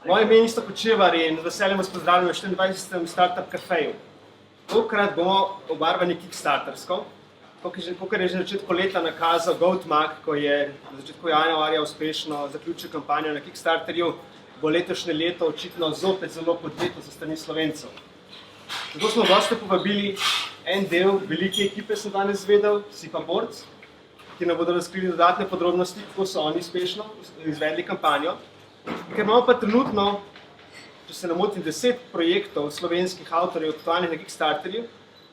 Moje ime je Isto Kočevar in z veseljem vas pozdravljam na 24. Startup Cafeju. Tokrat bomo obarvani kickstartersko. Kakor je že na začetku leta nakazal GoatMag, ko je na začetku januarja uspešno zaključil kampanjo na Kickstarterju, bo letošnje leto očitno zopet zelo podjetno sa strani Slovencev. Zato smo goste povabili en del velike ekipe, sem danes izvedel, Sipa Boards, ki nam bodo razkrili dodatne podrobnosti, kako so oni uspešno izvedli kampanjo. Ker imamo pa trenutno, če se ne motim, 10 projektov slovenskih avtorjev aktualnih na Kickstarterju,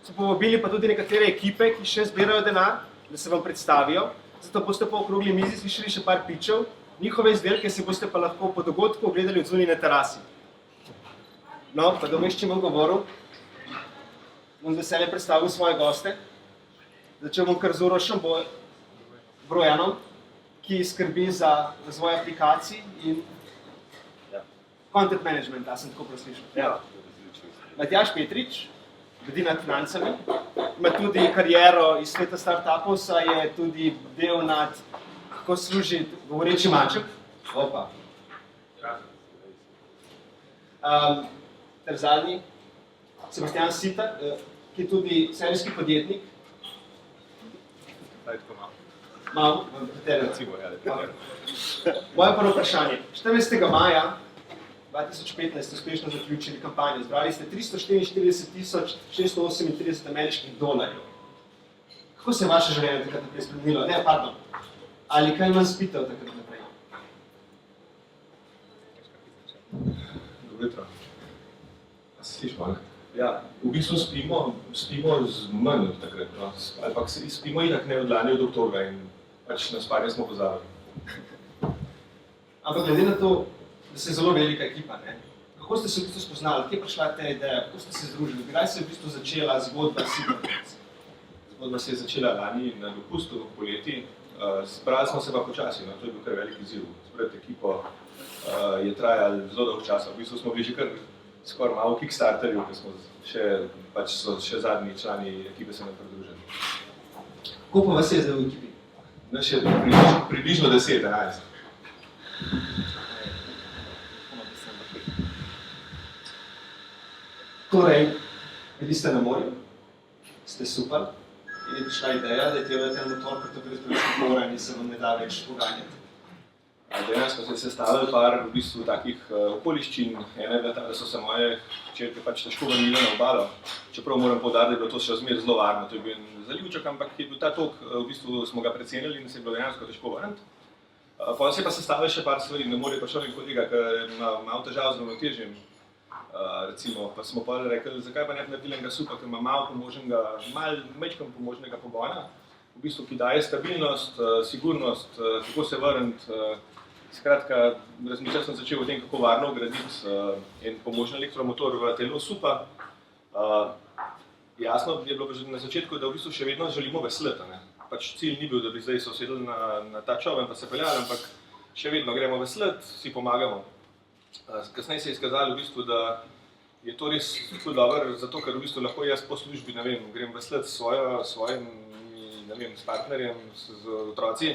so povabili pa tudi nekatere ekipe, ki še zbirajo denar, da se vam predstavijo. Zato boste po okrogli mizi slišali še par pitchev, njihove izdelke si boste pa lahko po dogodku ogledali od zunaj na terasi. No, pa da vmes čim bom govoril, bom z veseljem predstavil svoje goste. Začel bom kar z Urošem Brojanom, ki skrbi za razvoj aplikacij in content management, sem tako proslišal. Ja. Matjaž Petrič, bedi nad financami, ima tudi kariero iz sveta startupov, saj je tudi del nad, kako služi govoreči maček. Opa. Ter zadnji, Sebastian Sitar, ki je tudi serijski podjetnik. Malo, moje prvo vprašanje. 14. maja 2015 ste uspešno zaključili kampanjo. Zbrali ste $344,638 ameriških dolarjev. Kako se je vaše življenje takrat naprej spremenilo? Ne, pardon. Ali kaj manj spite od takrat naprej? Dobro jutro. Slišimo, ne? Ja, v bistvu spimo z manj od takrat, no. Ali pa spimo itak ne od lani od oktobra in pač na spanje smo pozabili. Ampak glede na to, da ste zelo velika ekipa, ne? Kako ste se v bistvu spoznali? Kje je prišla ta ideja? Kako ste se združili? Kdaj se je v bistvu začela zgodba Sipa Boards? Zgodba se je začela lani na dopustu, poleti. Zbrali smo se pa počasi, no, to je bil kar velik izziv. Zbrati ekipo je trajal zelo dolg čas. V bistvu smo bili že kar skoraj malo v Kickstarterju, ker smo še zadnji člani ekipe se nam pridružili. Koliko pa vas je zdaj v ekipi? No, še približno 10-11. Torej, bili ste na morju, ste super, in je prišla ideja, da je treba ten motor, ker to gre preveč moran in se vam ne da več poganjati. Dejansko se je sestavili par v bistvu takih okoliščin. Ena je bila ta, da so se moje hčerke pač težko vrnile na obalo. Čeprav moram poudariti, da je bilo to še zmeraj zelo varno. To je bil en zalivček, ampak je bil ta tok, v bistvu smo ga precenili in se je bilo dejansko težko vrniti. Potem se je pa sestavili še par stvari. Na morje je prišel en kolega, ki ima malo težav z ravnotežjem. Recimo, pa smo pa rekli, zakaj pa ne naredili enega supa, ki ima malo majčkeno pomožnega pogona, v bistvu, ki daje stabilnost, sigurnost, kako se vrniti. Skratka, razmišljal sem začel o tem, kako varno vgraditi en pomožni elektromotor v telo supa. Jasno je bilo že na začetku, da v bistvu še vedno želimo vesleti, ne. Pač cilj ni bil, da bi zdaj se usedli na ta čoln pa se peljali, ampak še vedno gremo vesleti, si pomagamo. Kasneje se je izkazalo v bistvu, da je to res ful dobro, zato ker v bistvu lahko jaz po službi, ne vem, grem vesleti s svojim, ne vem, s partnerjem, z otroci.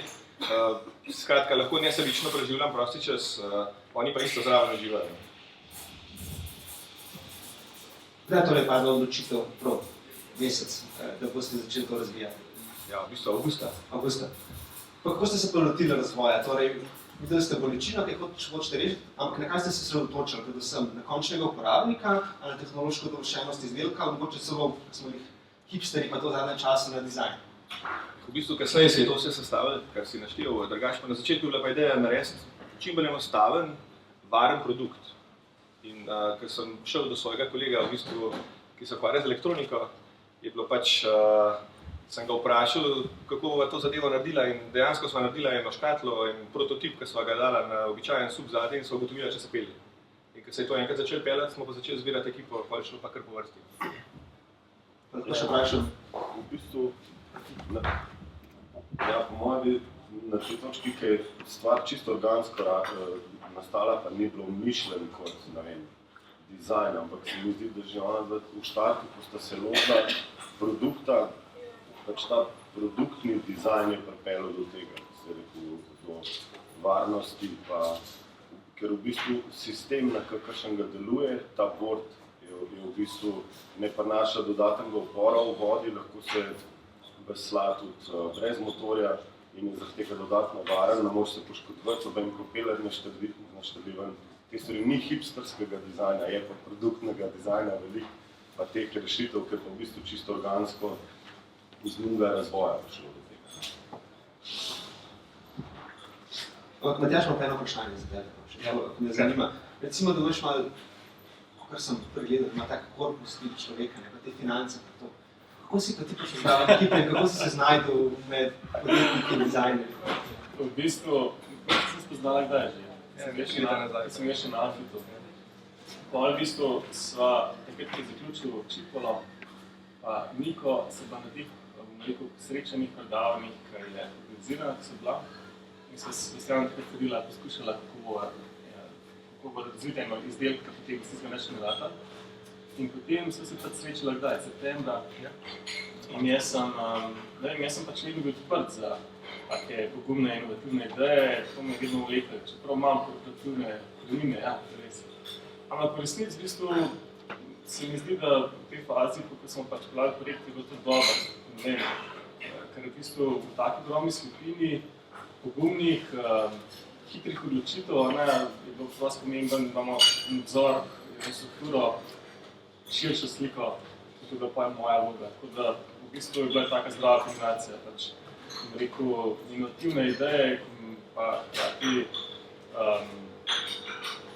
Skratka, lahko nesebično preživljam prosti čas, oni pa isto zraven uživajo. Kdaj torej padla odločitev mesec, da boste začeli to razvijati? Ja, v bistvu avgusta. Pa kako ste se pa lotili razvoja? Torej, videli ste bolečino, kaj hočete rešiti, ampak na kaj ste se sredotočili, predvsem na končnega uporabnika, ali na tehnološko dovršenost izdelka, mogoče celo, ko smo jih hipsteri pa to zadnje čase na dizajn? V bistvu kasneje se je to vse sestavilo, kar si naštel, drugače pa na začetku je bila pa ideja narediti čim bolj enostaven, varen produkt. In ker sem šel do svojega kolega, v bistvu, ki se ukvarja z elektroniko, je bilo pač, sem ga vprašal, kako bova to zadevo naredila in dejansko sva naredila eno škatlo in prototip, ki sva ga dala na običajen sup zadnji in sva ugotovila, če se pelje. In ker se je to enkrat začel peljati, smo pa začeli zbirati ekipo, pa je šlo pa kar po vrsti. To še vprašam? V bistvu, ja, po mojem na tej točki, ki je stvar čisto organsko nastala, pa ni bilo mišljen kot, ne vem, dizajn, ampak se mi zdi, da že ona v štartu, ko sta se lotila produkta, pač ta produktni dizajn je pripeljal do tega, se rekel, do varnosti, pa ker v bistvu sistem, na kakršnega deluje ta board, je v bistvu ne prinaša dodatnega upora v vodi, lahko se vesla tudi brez motorja in je zaradi tega dodatno varen, ne može se poškodovati, obenem propeler naštelivan. Te stvari ni hipsterskega dizajna, je pa produktnega dizajna veliko, pa teh rešitev, ker pa v bistvu čisto organsko iz mnoga razvoja prišlo do tega. Matjaž, imam pa eno vprašanje za tebe, ko me zanima. Recimo, da imaš malo, kar sem pregledal, ima tak korpus človeka, pa te finance, pa to. Kako si pa ti pošteval ekipe in kako si se znajdel med podjetniki in dizajnerji? V bistvu, sem spoznala kdaj že. Sem še na Alfitu. V bistvu sva takrat, ki je zaključil Čipolo, pa Niko se bila na teh srečanih predavanjih, ki je organizirana, ki so bila. In sva se takrat hodila, poskušala, kako bo razvita eno izdelka, potem si smo nešli na data. In potem sva se pač srečala kdaj, septembra. In jaz sem pač vedno bil odprt za take pogumne, inovativne ideje, to me je vedno vleklo, čeprav imam korporativne korenine, ja, res. Ampak v resnici v bistvu se mi zdi, da v tej fazi, ko smo pač peljali projekt, je bilo to dobro, ker v bistvu v taki ogromni skupini pogumnih, hitrih odločitev, je bilo prosto pomemben, da imamo nadzor, infrastrukturo, širšo sliko, tako da pa je moja vloga. Tako da v bistvu je bila taka zdrava kombinacija, pač, rekel, inovativne ideje, pa hkrati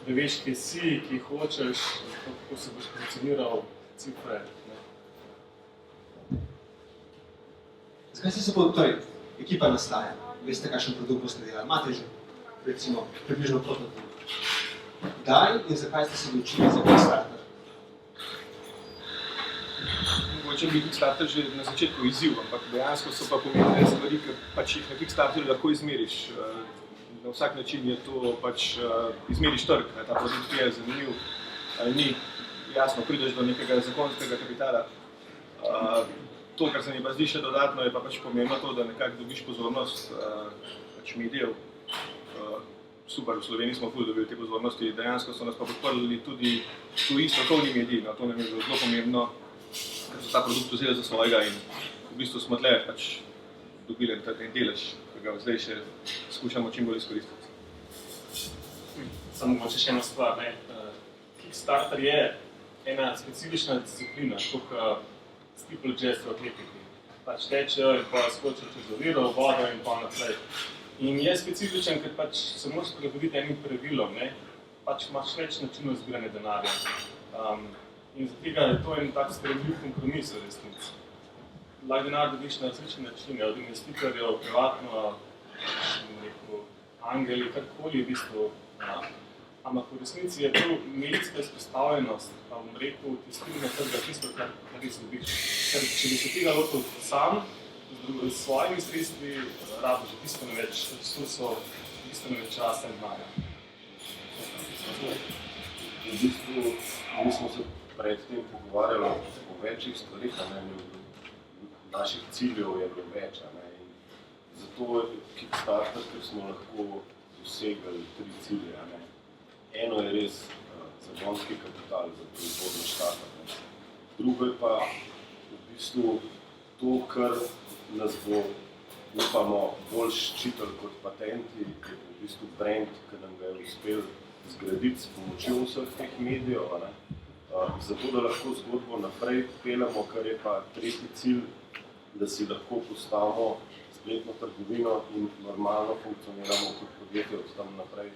da veš, kje si, kje hočeš, kako se boš pozicioniral, cifre. Zakaj si se torej, ekipa nastaja? Veste, kakšen produkt boste delali? Imate že, recimo, približno prototip. Kdaj in zakaj ste se odločili za Kickstarter? Mogoče bi Kickstarter že na začetku izziv, ampak dejansko so pa pomembne stvari, ker pač jih na Kickstarterju lahko izmeriš. Na vsak način je to pač izmeriš trg, ta produkt je zanimiv, ni jasno, prideš do nekega zakonskega kapitala. To, kar se mi pa zdi še dodatno, je pa pač pomembno to, da nekako dobiš pozornost pač medijev. Super, v Sloveniji smo ful dobili te pozornosti, dejansko so nas pa podprli tudi tuji strokovni mediji, to nam je bilo zelo pomembno, ker so ta produkt vzeli za svojega in v bistvu smo tle pač dobili en delež, ki ga zdaj še skušamo čim bolj izkoristiti. Samo mogoče še ena stvar, Kickstarter je ena specifična disciplina, kot steeple jazz v atletiki. Pač tečejo in pa skočijo čez oviro, vodo in pa naprej. In je specifičen, ker pač se moraš prilagoditi enim pravilom, pač imaš več načinov zbiranja denarja. In zato tega je to en tak sprejemljiv kompromis v resnici. Lahko denar dobiš na različne načine, od investitorjev, privatno, angeli, karkoli v bistvu. Ampak v resnici je to medijska izpostavljenost, pa bom rekel, testiranje trga tisto, kar res dobiš. Ker če bi se tega lotil sam, s svojimi sredstvi, rabiš bistveno več resursov, bistveno več časa in denarja. V bistvu, mi smo se predtem pogovarjali o večjih stvarih, naših ciljev je bilo več. Zato je Kickstarter, ker smo lahko dosegli 3 cilje. Eno je res zagonski kapital za proizvodno štarter. Drugo je pa v bistvu to, kar nas bo, upamo, bolj ščitili kot patenti, je v bistvu brand, ki nam ga je uspel zgraditi s pomočjo vseh teh medijev, zato da lahko zgodbo naprej peljemo, kar je pa tretji cilj, da si lahko postavimo spletno trgovino in normalno funkcioniramo kot podjetje od tam naprej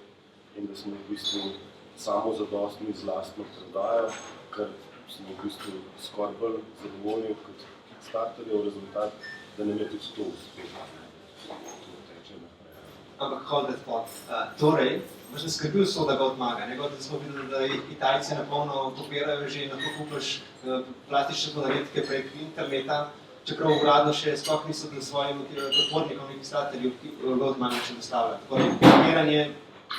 in da smo v bistvu samozadostni z lastno prodajo, ker smo v bistvu skoraj bolj zadovoljni kot Kickstarterjev rezultat, da nam je tudi to uspelo. To teče naprej. Ampak hold that thought. Torej, vas ne skrbi vso, da ga odmaga, da smo videli, da Italci napolno kopirajo že, lahko kupiš plastične ponaredke prek interneta, čeprav uradno še sploh niso da svojim podpornikom in Kickstarterju ga odmaga še dostavljati. Torej, kopiranje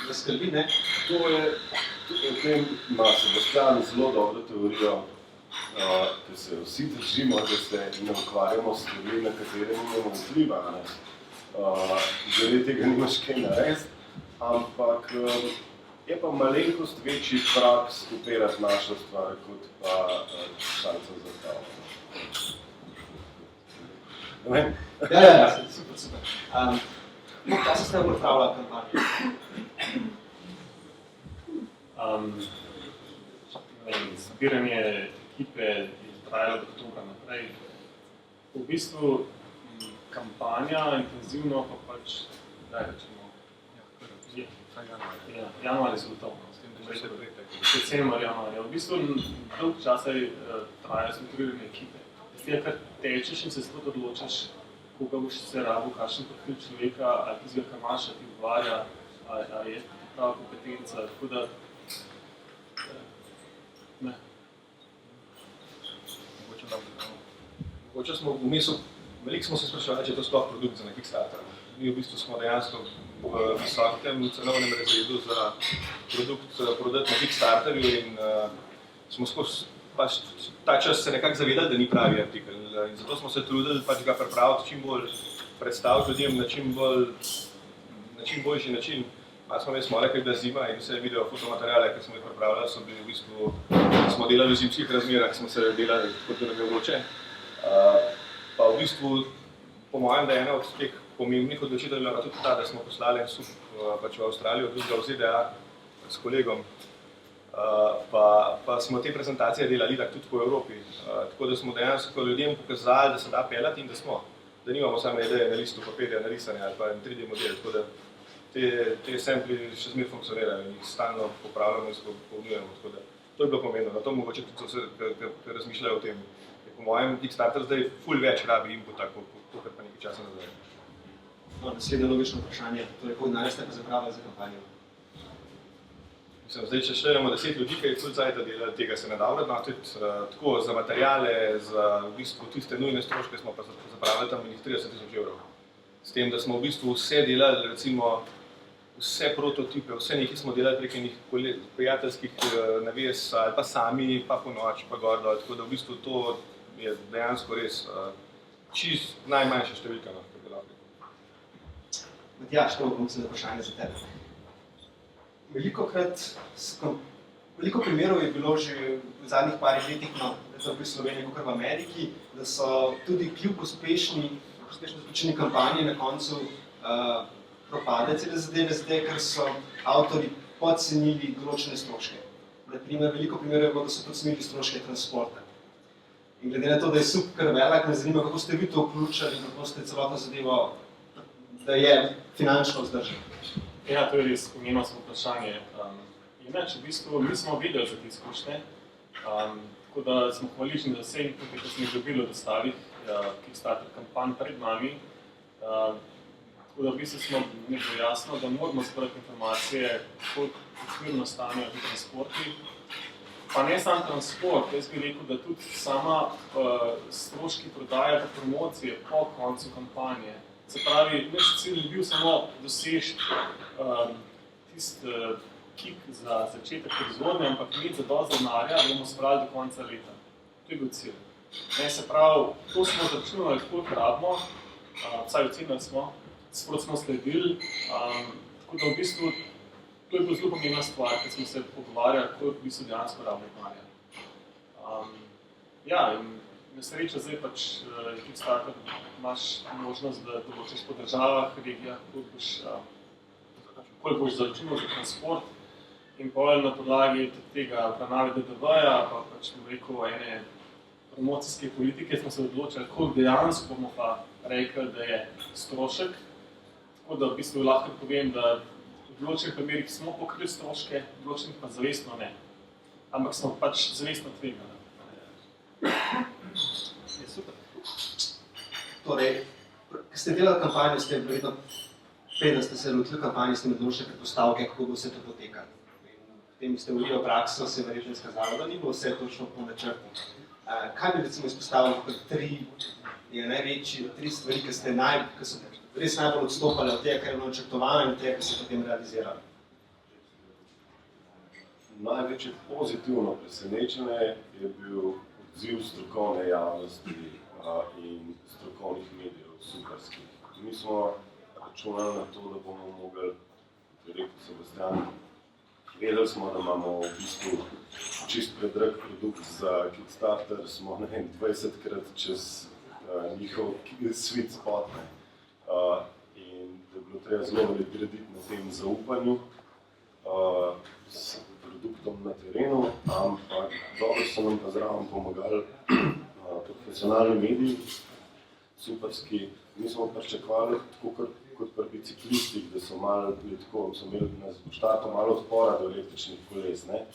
ga skrbi, ne? To je, v tem ima Sebastian zelo dobro teorijo, ker se vsi držimo, da se ne ukvarjamo s stvari, na katere nimamo vpliva. Glede tega nimaš kaj narediti, ampak Je pa malenkost večji prag skopirati našo stvar, kot pa šanca za stavo. Ja, super. Kaj se ste pripravljali kampanje? Zbiranje ekipe je trajalo do oktobra naprej. V bistvu kampanja intenzivno pa pač, daj rečemo, januar je zgotovo. December, januarja. V bistvu dolg časa traja strukturiranje ekipe. Zdaj, kar tečeš in se spod odločaš, koga boš se rabil, kakšen profil človeka, ali tistega, kar imaš, ali ti odvarja, ali je prava kompetenca, tako da ne. Mogoče smo v misu, veliko smo se spraševali, če je to sploh produkt za nekih starterov. Mi v bistvu smo dejansko v visokem cenovnem razredu za produkt prodati na Kickstarterju in smo skozi ta čas se nekako zavedali, da ni pravi artikel. In zato smo se trudili pač ga pripraviti čim bolj, predstaviti ljudem na čim boljši način. Malo smo imeli rekli, da zima in vse video fotomateriale, ki smo jih pripravljali, so bili v bistvu, smo delali v zimskih razmerah, smo se delali kot da nam je vroče. Pa v bistvu, po mojem, da je ena od teh pomembnih odločitev bila tudi ta, da smo poslali en sup pač v Avstralijo, drugega v ZDA s kolegom. Pa smo te prezentacije delali tako tudi po Evropi. Tako da smo dejansko ljudem pokazali, da se da pelati in da nimamo same ideje na listu papirja narisane ali pa en 3D model. Tako da te sampli še zmeraj funkcionirajo in jih stalno popravljamo in izpolnjujemo. Tako da to je bilo pomembno. Na to mogoče tudi vse, ki razmišljajo o tem. Po mojem Kickstarter zdaj ful več rabi inputa, kot pa nekaj časa nazaj. No, naslednje logično vprašanje, torej koliko denarja ste pa zapravili za kampanjo? Mislim, zdaj, če štejemo 10 ljudi, ki je ful cajta delali, tega se ne da vrednotiti. Tako za materiale, za v bistvu tiste nujne stroške smo pa zapravili tam 30.000 evrov. S tem, da smo v bistvu vse delali, recimo vse prototipe, vse nekaj smo delali prek enih prijateljskih navez ali pa sami, pa po noči, pa gor dol. Tako da v bistvu to je dejansko res čist najmanjša številka. Matjaž, to bom se vprašanje za tebe. Veliko primerov je bilo že v zadnjih parih letih, tako v Sloveniji kot v Ameriki, da so tudi kljub uspešno zaključeni kampanji na koncu propade cele zadeve, zdaj, ker so avtorji podcenili določene stroške. Naprimer, veliko primerov je bilo, da so podcenili stroške transporta. In glede na to, da je SUP kar velik, me zanima, kako ste vi to vključili in kako ste celotno zadevo, da je finančno vzdržen. Ja, to je res pomembno vprašanje. Inače, v bistvu, mi smo vedeli za te izkušnje, tako da smo hvaležni za vse inpute, ki smo jih dobili od ostalih Kickstarter kampanj pred nami. Tako da v bistvu smo nekaj jasno, da moramo zbrati informacije, koliko okvirno stanejo ti transporti. Pa ne sam transport, jaz bi rekel, da tudi sama stroški prodaje pa promocije po koncu kampanje. Se pravi, naš cilj je bil samo doseči tisti kick za začetek proizvodnje, ampak imeti zadosti denarja, da bomo spravili do konca leta. To je bil cilj. Se pravi, to smo začunali, koliko rabimo, vsaj ocenili smo, sproti smo sledili, tako da v bistvu to je bila zelo pomembna stvar, ker smo se pogovarjali, koliko v bistvu dejansko rabimo denarja. Ja, in na srečo zdaj pač Kickstarter imaš možnost, da določiš po državah, regijah, koliko boš zaračunal za transport in potem na podlagi tega obravnave DDV-ja, pa pač bom rekel ene promocijske politike smo se odločili, koliko dejansko bomo pa rekli, da je strošek. Tako da v bistvu lahko povem, da v določenih primerih smo pokrili stroške, v določenih pa zavestno ne. Ampak smo pač zavestno tvegali. Je super. Torej, ko ste delali kampanjo, ste verjetno, preden ste se lotili kampanje, ste imeli določene predpostavke, kako bo vse to potekalo. Potem ste v prakso se verjetno izkazalo, da ni bilo vse točno po načrtu. Kaj bi recimo izpostavili kot tri stvari, ki so res najbolj odstopali od tega, kar je bilo načrtovano in od tega, kar se potem realiziralo? Največje pozitivno presenečenje je bil odziv strokovne javnosti in strokovnih medijev, superskih. Mi smo računali na to, da bomo mogli, kot je rekel Sebastian, vedeli smo, da imamo v bistvu čist predrag produkt za Kickstarter, smo 20krat čez njihov sweet spot. In da je bilo treba zelo veliko graditi na tem zaupanju s produktom na terenu, ampak dobro so nam pa zraven pomagali profesionalni mediji, superski. Mi smo pričakovali, tako kot pri biciklistih, da so malo tako, so imeli na štartu malo odpora do električnih koles, ne.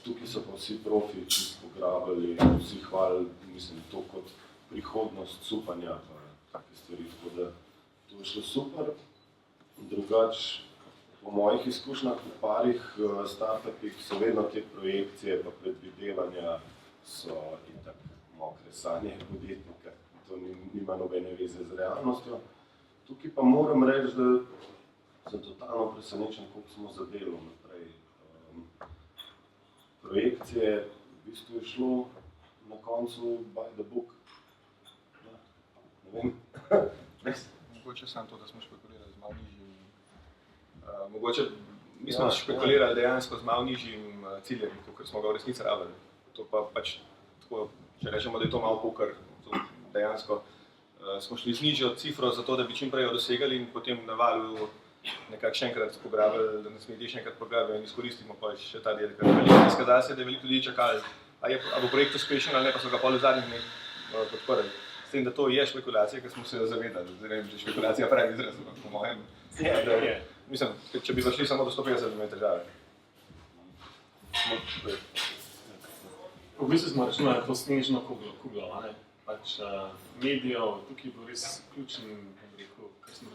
Tukaj so pa vsi profi čisto pograbili, vsi hvalili, mislim, to kot prihodnost supanja pa take stvari, tako da to je šlo super. Drugač, po mojih izkušnjah v parih startupih so vedno te projekcije pa predvidevanja so itak mokre sanje podjetnika, to nima nobene veze z realnostjo. Tukaj pa moram reči, da sem totalno presenečen, koliko smo zadelali naprej. Projekcije v bistvu je šlo na koncu by the book. Ne vem. Mogoče samo to, da smo špekulirali z malo nižjim. Mogoče mi smo špekulirali dejansko z malo nižjim ciljem, kot smo ga v resnici rabili. To pa pač tako, če rečemo, da je to malo poker, dejansko smo šli z nižjo cifro zato, da bi čim prej jo dosegali in potem na valu nekako še enkrat pograbili, da nas mediji še enkrat poglabijo in izkoristimo pa še ta del, ker veliko izkazali se, da je veliko ljudi čakali, a bo projekt uspešen ali ne, pa so ga pol v zadnjih dneh podprli. S tem, da to je špekulacija, ker smo se jo zavedali, zdaj ne vem, že špekulacija pravi izraz, po mojem. Mislim, če bi zašli samo do 150, bi imeli težave. V bistvu smo računali to snežno kuglo, ne? Pač medijev, tukaj je bil res ključen, rekel, ker smo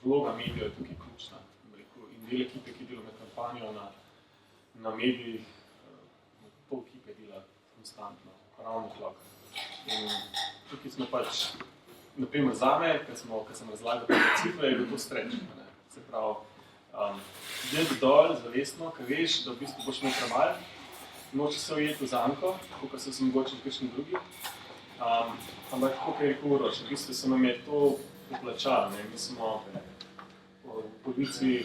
vloga medijev je tukaj ključna, rekel, in del ekipe, ki dela med kampanjo na medijih, pol ekipe dela konstantno, ravno tlak. In tukaj smo pač, naprimer zame, ker sem razlagal te cifre, je bil to stretch, ne? Se pravi, delati dol zavestno, ker veš, da v bistvu boš imel premalo, noče se ujeti v zanko, kot so se mogoče v kakšni drugi. Ampak, kot je rekel Uroš, v bistvu se nam je to poplačalo. Mi smo v polovici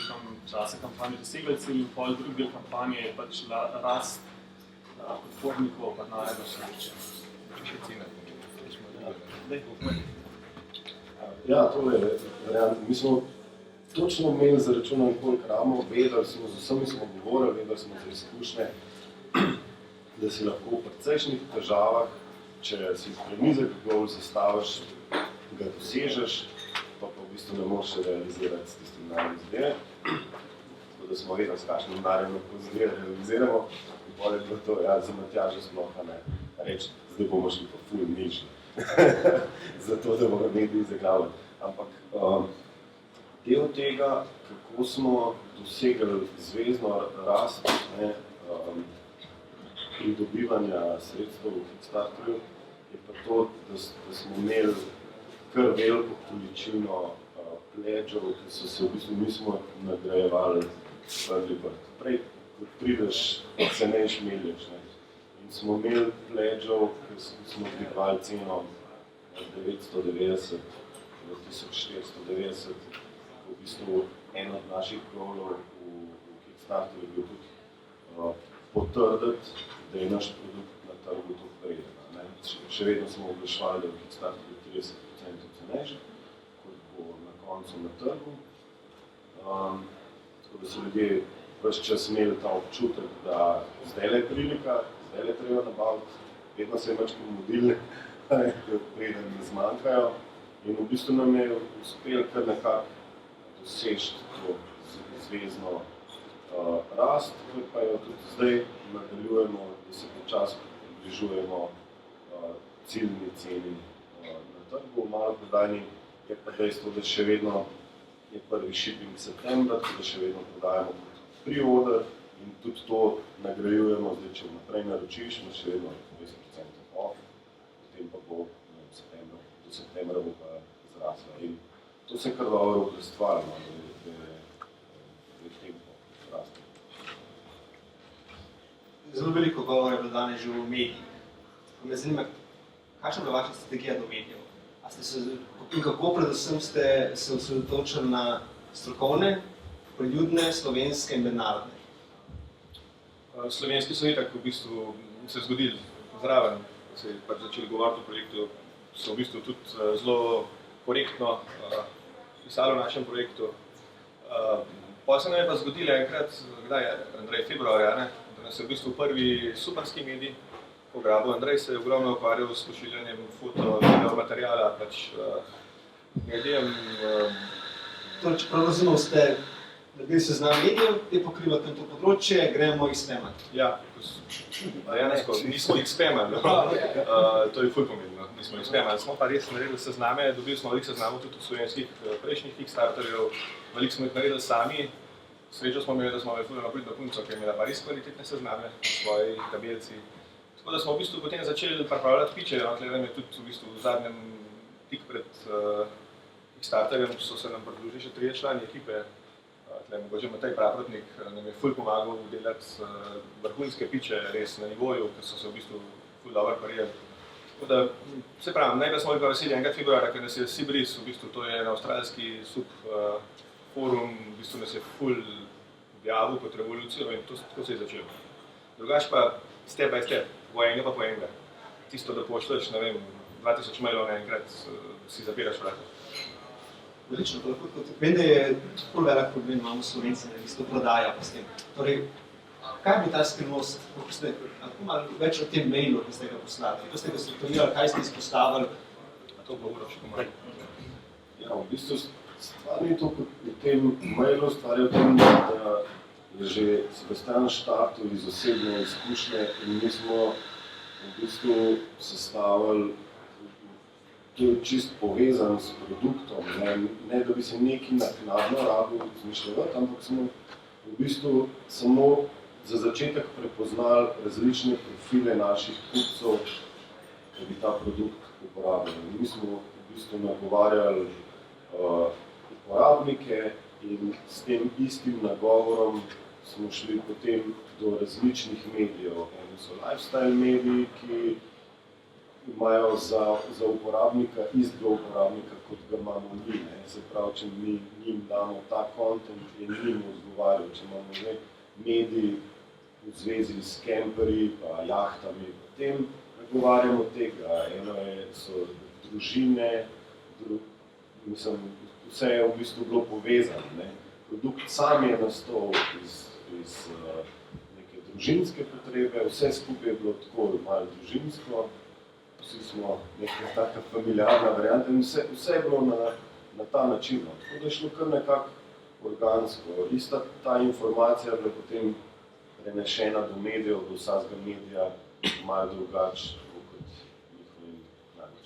časa kampanje dosegli cilj in pol drugi del kampanje je pač rast podpornikov, pa naredba še večja. Še cene. Ja, to je variant. Mi smo točno imeli zaračunano, koliko rabimo, vedeli smo, z vsemi smo govorili, vedeli smo za izkušnje, da si lahko v precejšnjih težavah, če si prenizek goal zastaviš, ga dosežeš, pa v bistvu ne moreš realizirati s tistim denarjem izbire. Tako da smo vedeli, s kakšnim denarjem lahko izbire realiziramo. In potem je bilo to, ja, za Matjaža sploh ne reči, zdaj bomo šli pa ful nižji. Zato, da bomo mediji zaglavili. Ampak del tega, kako smo dosegli zvezno rast, pridobivanja sredstev v Kickstarterju, je pa to, da smo imeli kar veliko količino pledžev, ki so se v bistvu nismo nagrajevali prvi prt. Prej, kot prideš, cenejš melješ. In smo imeli pledžev, ki smo dvigovali ceno 990 do 1490. V bistvu en od naših goalov v Kickstarterju je bil tudi potrditi, da je naš produkt na trgu to vreden. Še vedno smo oglaševali, da je v Kickstarterju 30% cenejši, kot bo na koncu na trgu. Tako da so ljudje ves čas imeli ta občutek, da zdajle je prilika, zdajle je treba nabaviti, vedno se je mačko modili, preden ne zmanjkajo. In v bistvu nam je uspel kar nekako doseči to zvezno rast, ki pa jo tudi zdaj nadaljujemo, da se počasi približujemo ciljni ceni na trgu. Malo prodajni je pa dejstvo, da še vedno je prvi shipping septembra, tako da še vedno prodajamo kot pre-order in tudi to nagrajujemo. Zdaj, če naprej naročiš, imaš še vedno 20% off, potem pa bo do septembra bo pa zrasla. In to se kar dobro obrestvali, da je tempo raste. Zelo veliko govora je bilo danes že v medijih. Me zanima, kakšna je bila vaša strategija do medijev? In kako predvsem ste se osredotočili na strokovne, priljudne, slovenske in mednarodne? Slovenski so itak v bistvu se zgodili zraven, ko se je pač začeli govoriti o projektu, so v bistvu tudi zelo korektno pisali o našem projektu. Potem se nam je pa zgodilo enkrat, kdaj je, Andrej, februarja, ne? Da nas je v bistvu prvi superski medij pograbil. Andrej se je ogromno ukvarjal s pošiljanjem materiala pač medijem. Torej, če prav razumel, ste naredili seznam medijev, te pokrivate to področje, gremo iz spama. Ja, dejansko nismo jih spamali, to je ful pomembno, nismo jih spamali. Smo pa res naredili sezname, dobili smo veliko seznamov tudi od slovenskih prejšnjih Kickstarterjev, veliko smo jih naredili sami. Srečo smo imeli, da smo imeli ful napredno punco, ki je imela pa res kvalitetne sezname v svoji tabelci. Tako da smo v bistvu potem začeli pripravljati piče, tle nam je tudi v bistvu v zadnjem tik pred Kickstarterjem so se nam pridružili še 3 člani ekipe. Mogoče Matej Praprotnik nam je ful pomagal delati vrhunske piče res na nivoju, ker so se v bistvu ful dobro prijeli. Tako da, se pravim, najprej smo bili pa veseli enkrat februarja, ker nas je Sibris, v bistvu to je en avstralski forum, v bistvu nas je ful objavil kot revolucijo in tako se je začelo. Drugače pa step by step, po enega pa po enega. Tisto, da pošleš, ne vem, 2000 mailov naenkrat, si zapiraš vrata. Odlično, vem, da je ful velik problem, imamo Slovenci, da isto prodajo s tem. Torej, kaj bi ta skrivnost, kako malo več o tem mailu, ki ste ga poslali? Kako ste ga strukturirali, kaj ste izpostavili? A to pa Uroš pomeni. Ja, v bistvu stvar ni to kot v tem mailu, stvar je v tem, da je že Sebastian štartil iz osebne izkušnje in mi smo v bistvu sestavili, to je čist povezan s produktom, ne da bi se nekaj naknadno rabil izmišljati, ampak smo v bistvu samo za začetek prepoznali različne profile naših kupcev, da bi ta produkt uporabljali. Mi smo v bistvu nagovarjali uporabnike in s tem istim nagovorom smo šli potem do različnih medijev. Eni so lifestyle mediji, ki imajo za uporabnika istega uporabnika, kot ga imamo mi. Se pravi, če mi njim damo ta content in njim odgovarjajo, če imamo že mediji v zvezi s camperji pa jahtami, potem nagovarjamo tega. Eno so družine, vse je v bistvu bilo povezano. Produkt sam je nastal iz neke družinske potrebe, vse skupaj je bilo tako malo družinsko, vsi smo neka taka familiarna varianta in vse je bilo na ta način. Tako da je šlo kar nekako organsko. Ista ta informacija je bila potem prenešena do medijev, do vsakega medija, malo drugače kot njihovim najbolj.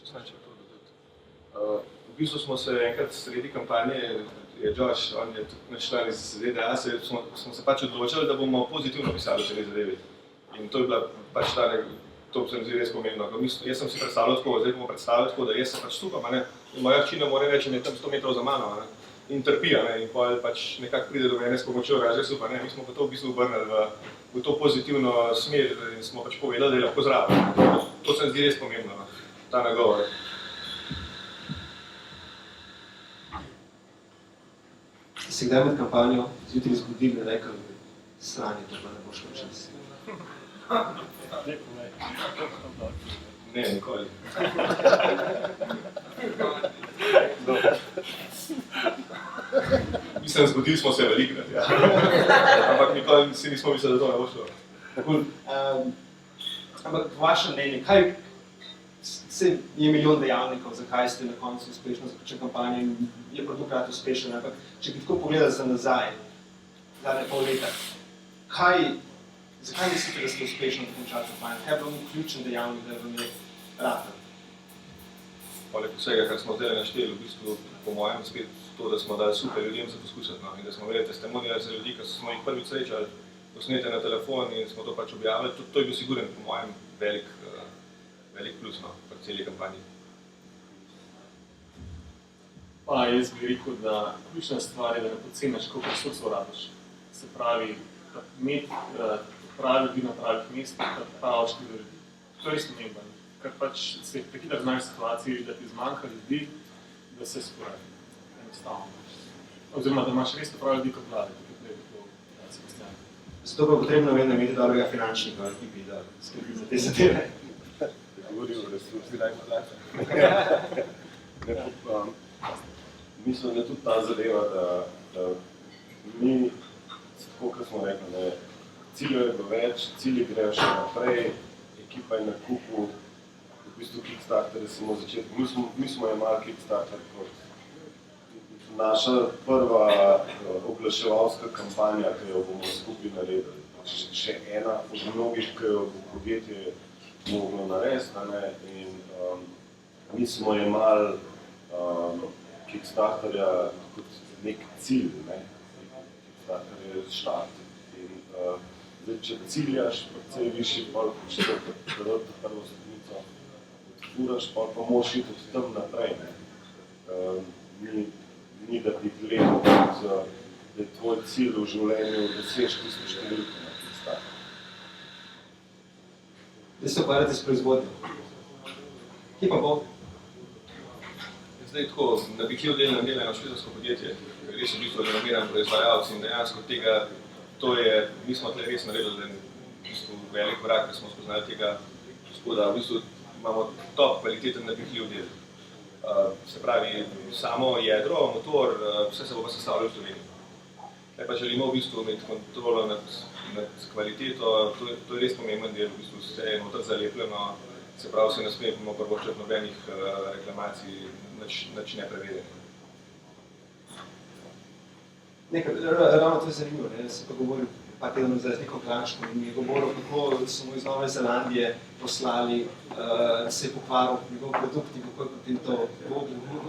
V bistvu smo se enkrat sredi kampanje, je Josh, on je tudi naš član iz ZDA, smo se pač odločili, da bomo pozitivno pisali o tej zadevi. In to je bila pač to se mi zdi res pomembno. Jaz sem si predstavljal tako, zdaj bomo predstavljali tako, da jaz se pač stupam, in moja hčina mora reči, da je tam 100 metrov za mano, in trpi, in potem pač nekako pride do mene s pomočjo raže supa. Mi smo pa to v bistvu obrnili v to pozitivno smer in smo pač povedali, da je lahko zraven. To se mi zdi res pomembno, ta nagovor. Ste se kdaj med kampanjo zjutraj zgodili, da rekli, sranje, to pa ne bo šlo čas? Ne, nikoli. Mislim, zgodili smo se velikrat, ja. Ampak nikoli si nismo mislili, da to ne bo šlo. Ampak po vašem mnenju, kaj je milijon dejavnikov, zakaj ste na koncu uspešno zaključili kampanjo in je produkt rad uspešen, ampak če bi tako pogledali za nazaj, zadnje pol leta, zakaj mislite, da ste uspešno dokončali kampanjo? Kaj je bilo ključen dejavnik, da vam je ratal? Poleg vsega, kar smo zdaj našteli, v bistvu, po mojem, spet to, da smo dali super ljudem za poskusiti, in da smo imeli testimonije za ljudi, ki smo jih prvič srečali, posnete na telefon in smo to pač objavili. To je bil siguren, po mojem, velik plus pri celi kampanji. Pa jaz bi rekel, da ključna stvar je, da ne podceniš, koliko resursov rabiš. Se pravi, imeti pravi ljudi na pravih mestih, pravo število ljudi. To je res pomembno, ker pač se prekidar znaš situaciji, da ti zmanjka ljudi, da se skoraj enostavno. Oziroma, da imaš res pravi ljudi kot vlade, tukaj prej bi bilo Sebastian. Zato pa je potrebno vedno imeti dobrega finančnika v ekipi, da skrbi za te zadeve. Govori o resursih. Mislim, da je tudi ta zadeva, da mi, tako kot smo rekli, ne, ciljev je bilo več, cilji grejo še naprej, ekipa je na kupu, v bistvu Kickstarter je samo začetek. Mi smo imeli Kickstarter kot naša prva oglaševalska kampanja, ki jo bomo skupaj naredili. Še ena od mnogih, ki jo bo podjetje moglo narediti, ne, in mi smo imeli Kickstarterja kot nek cilj, ne. Kickstarter je štart. In zdaj, če ciljaš precej višji, pol početi prvo stopnico, odfuraš, pol pa moraš iti od tam naprej, ne. Ni da bi gledal, da je tvoj cilj v življenju, da seš tisto številko na Kickstarter. Zdaj se ukvarjate s proizvodnjo. Kje pa bo? Zdaj tako, napihljiv del nam dela eno švicarsko podjetje, res v bistvu renomiran proizvajalec in dejansko tega, mi smo tle res naredili v bistvu velik korak, ker smo spoznali tega gospoda, v bistvu imamo top kvaliteten napihljiv del. Se pravi, samo jedro, motor, vse se bo pa sestavljalo v Sloveniji. Tukaj pa želimo v bistvu imeti kontrolo nad kvaliteto, to je res pomemben del, v bistvu vse je noter zalepljeno, se pravi, se ne smemo prvoščati nobenih reklamacij, nič nepreverjeno. Ravno to je zanimivo, ne? Se pa govoril par tednov nazaj z nekom Kranjškom in mi je govoril, kako so mu iz Nove Zelandije poslali, se je pokvaril njegov produkt in kako je potem to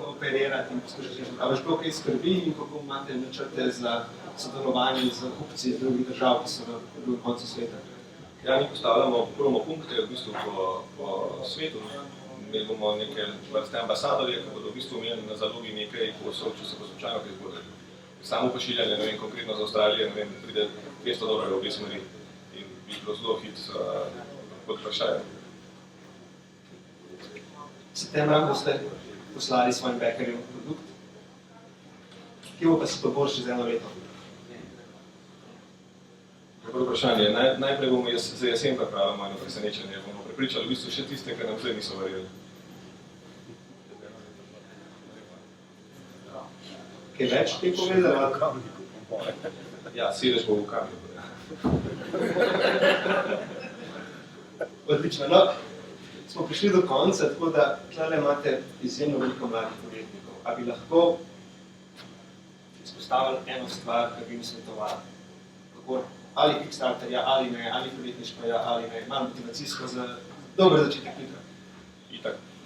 operirati in poskušati. A veš, koliko skrbi in kako imate načrte za sodelovanje z kupci iz drugih držav, ki so na drugem koncu sveta? Ja, mi postavljamo promo punkte v bistvu po svetu. Imeli bomo neke vrste ambasadorje, ki bodo v bistvu imeli na zalogi nekaj kosov, če se bo slučajno kaj zgodilo. Samo pošiljanje, ne vem, konkretno za Avstralijo, ne vem, pride 200 dolarjev v obe smeri in bi bilo zelo hit pod vprašajem. Septembra boste poslali svojim backerjem produkt. Kje bo pa se pa boljši za eno leto? Dobro vprašanje. Najprej bomo za jesen pripravili eno presenečenje. Bomo prepričali v bistvu še tiste, ki nam zdaj niso verjeli. Kaj več ti povedali? Ja, sedež bo v Kamniku. Odlično. No, smo prišli do konca, tako da tukaj imate izjemno veliko mladih podjetnikov. A bi lahko izpostavili eno stvar, kar bi jim svetovali? Kako, ali Kickstarterja, ali ne, ali podjetništva, ali ne, malo motivacijsko za dober začetek leta.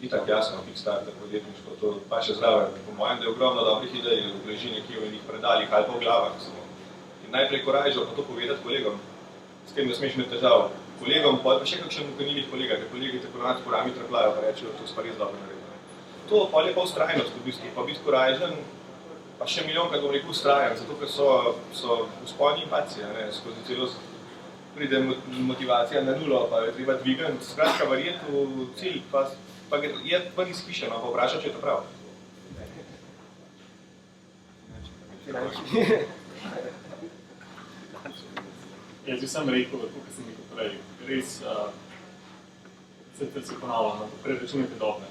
Itak jasno, Kickstarter, podjetništvo, to pa še zraven. Po mojem, da je ogromno dobrih idej v bližini, ki v njih predaljih ali pa v glavah. In najprej korajžo pa to povedati kolegom. S tem ne smeš imeti težav. Kolegom, pa še kakšen ukanilih kolega, ker kolegi te ponavadi po rami traplajo, pa rečejo, to pa res dobro naredno. To pa je pa ustrajnost v bistvu, pa biti korajžen, pa še milijonkrat bom rekel ustrajen, zato ker so vzponi in padci, skozi celo pride motivacija na nulo, pa je treba dvigati, skratka verjeti v cilj, pa je ven izpišeno, pa vprašati, če je to prav. Jaz bi sam rekel, tako kot sem rekel prej, res se ponavljam, preračunajte dobre.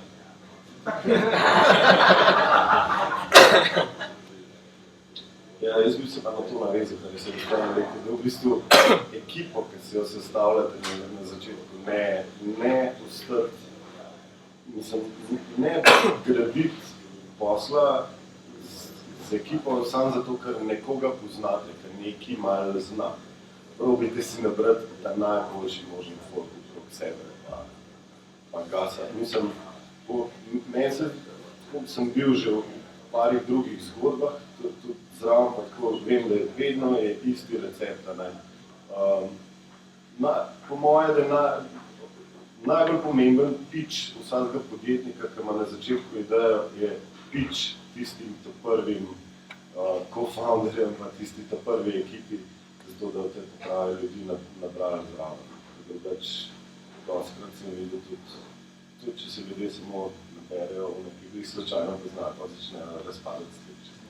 Ja, jaz bi se pa na to navezal, da se rekel, da v bistvu ekipo, ki si jo sestavljate na začetku, ne ustrti, mislim, ne graditi posla z ekipo samo zato, ker nekoga poznate, ker neki malo zna. Probajte si nabrati ta najboljši možni folk okrog sebe, pa gasati. Mislim, sem bil že v parih drugih zgodbah, tudi zraven, pa tako vem, da vedno je isti recept. Po moje, da je najbolj pomemben pitch vsakega podjetnika, ki ima na začetku idejo, je pitch tistim prvim co-founderjem, pa tisti prvi ekipi, zato da te pravi ljudi nabrali zraven. Dostikrat sem videl tudi, če se ljudje samo naberejo v nekaj, ki jih slučajno poznajo, pa začnejo razpadati sledi.